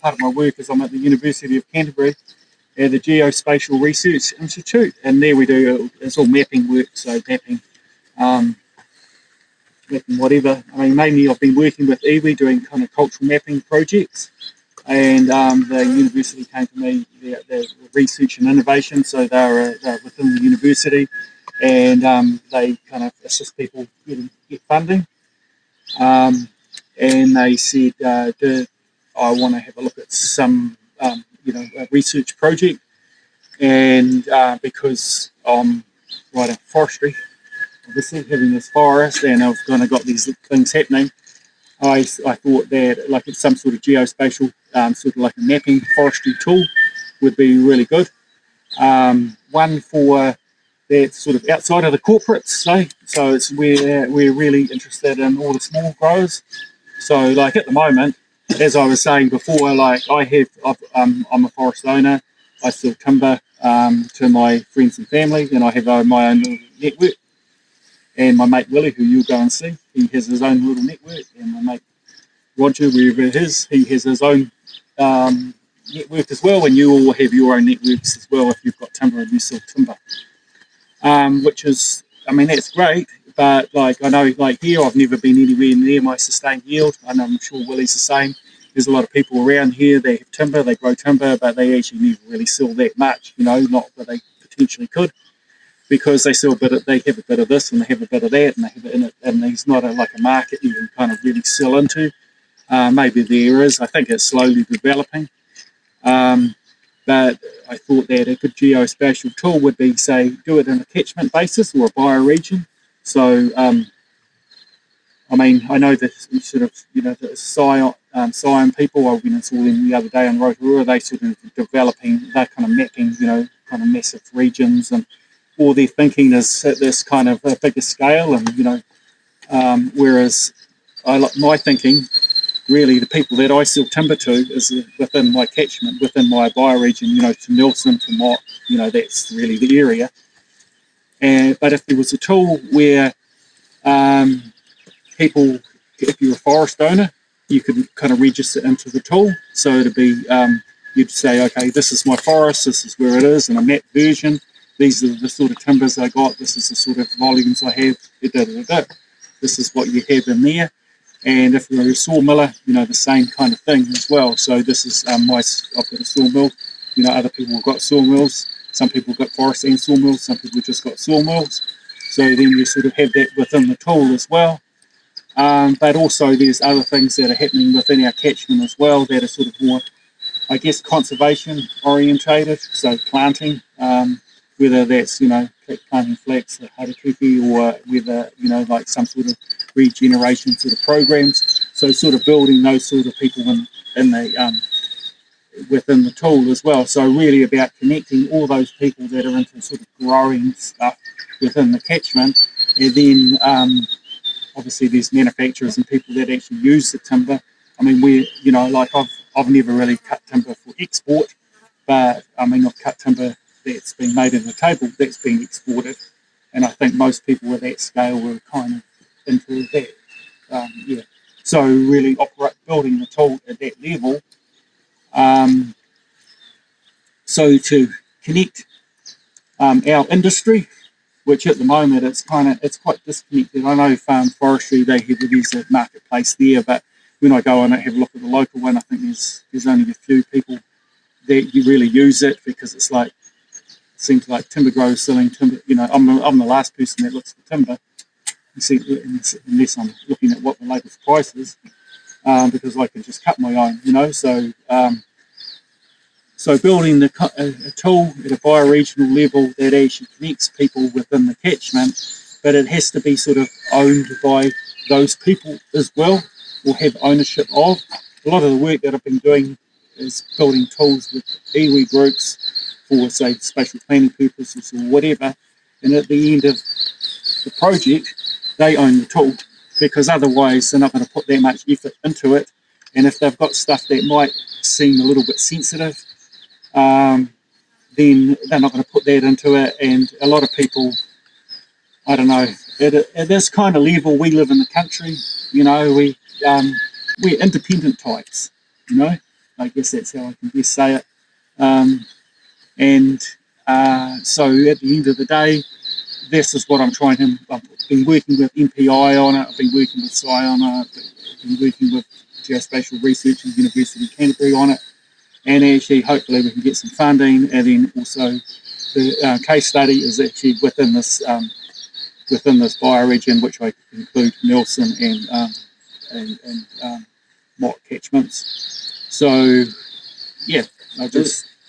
part of my work is I'm at the University of Canterbury at the Geospatial Research Institute, and there we do, it's all mapping work, so mapping, mapping whatever. I mean, mainly I've been working with iwi doing kind of cultural mapping projects, and the university came to me, they're research and innovation, so they're within the university, and they kind of assist people get funding. And they said, do I want to have a look at some, a research project? And because I'm writing forestry, obviously having this forest, and I've kind of got these things happening, I thought that like it's some sort of geospatial, sort of like a mapping forestry tool would be really good. One for that's sort of outside of the corporates, so it's where we're really interested in all the small growers. So like at the moment, as I was saying before, like I'm a forest owner. I sell timber to my friends and family, and I have my own little network. And my mate Willie, who you'll go and see, he has his own little network. And my mate Roger, wherever it is, he has his own network as well. And you all have your own networks as well if you've got timber and you sell timber. Which is, I mean, that's great. But like I know, like here, I've never been anywhere near my sustained yield. And I'm sure Willie's the same. There's a lot of people around here, they have timber, they grow timber, but they actually never really sell that much, not that they potentially could, because they sell they have a bit of this and they have a bit of that, and they have it in it, and there's not like a market you can kind of really sell into. Maybe there is. I think it's slowly developing. But I thought that a good geospatial tool would be, say, do it on a catchment basis or a bioregion. So, I mean, I know that sort of, the Scion people, I went and saw them the other day in Rotorua, they sort of developing, they're kind of mapping, kind of massive regions, and all their thinking is at this kind of a bigger scale, and, whereas I like my thinking, really the people that I sell timber to is within my catchment, within my bioregion, to Nelson, to Mott, that's really the area. But if there was a tool where people, if you're a forest owner, you could kind of register into the tool. So it'd be, you'd say, okay, this is my forest, this is where it is in a map version. These are the sort of timbers I got. This is the sort of volumes I have. This is what you have in there. And if you're a sawmiller, the same kind of thing as well. So this is I've got a sawmill. Other people have got sawmills. Some people have got forest and sawmills. Some people just got sawmills. So then you sort of have that within the tool as well. But also there's other things that are happening within our catchment as well that are sort of more, I guess, conservation orientated. So planting, whether that's, planting flax, harakeke, or whether, like some sort of regeneration sort of programs. So sort of building those sort of people in the within the tool as well. So really about connecting all those people that are into sort of growing stuff within the catchment, and then obviously there's manufacturers and people that actually use the timber. I mean, like I've never really cut timber for export, but I mean I've cut timber that's been made in the table that's been exported, and I think most people at that scale were kind of into that. So really building the tool at that level. So to connect our industry, which at the moment it's quite disconnected. I know farm forestry, there's a marketplace there, but when I go and I have a look at the local one, I think there's only a few people that you really use it, because it seems like timber growers selling timber. I'm the last person that looks for timber, unless I'm looking at what the latest price is, because I can just cut my own. So building a tool at a bioregional level that actually connects people within the catchment, but it has to be sort of owned by those people as well, or have ownership of. A lot of the work that I've been doing is building tools with iwi groups for, say, spatial planning purposes or whatever, and at the end of the project, they own the tool, because otherwise they're not going to put that much effort into it. And if they've got stuff that might seem a little bit sensitive, then they're not going to put that into it. And a lot of people, I don't know, at this kind of level, we live in the country, we're independent types, I guess that's how I can best say it. So at the end of the day, this is what I'm trying to. I've been working with MPI on it. I've been working with Sci on it. I've been working with Geospatial Research at the University of Canterbury on it. And actually, hopefully, we can get some funding. And then also, the case study is actually within this bioregion, which I include Nelson and Mott catchments. So, yeah, I just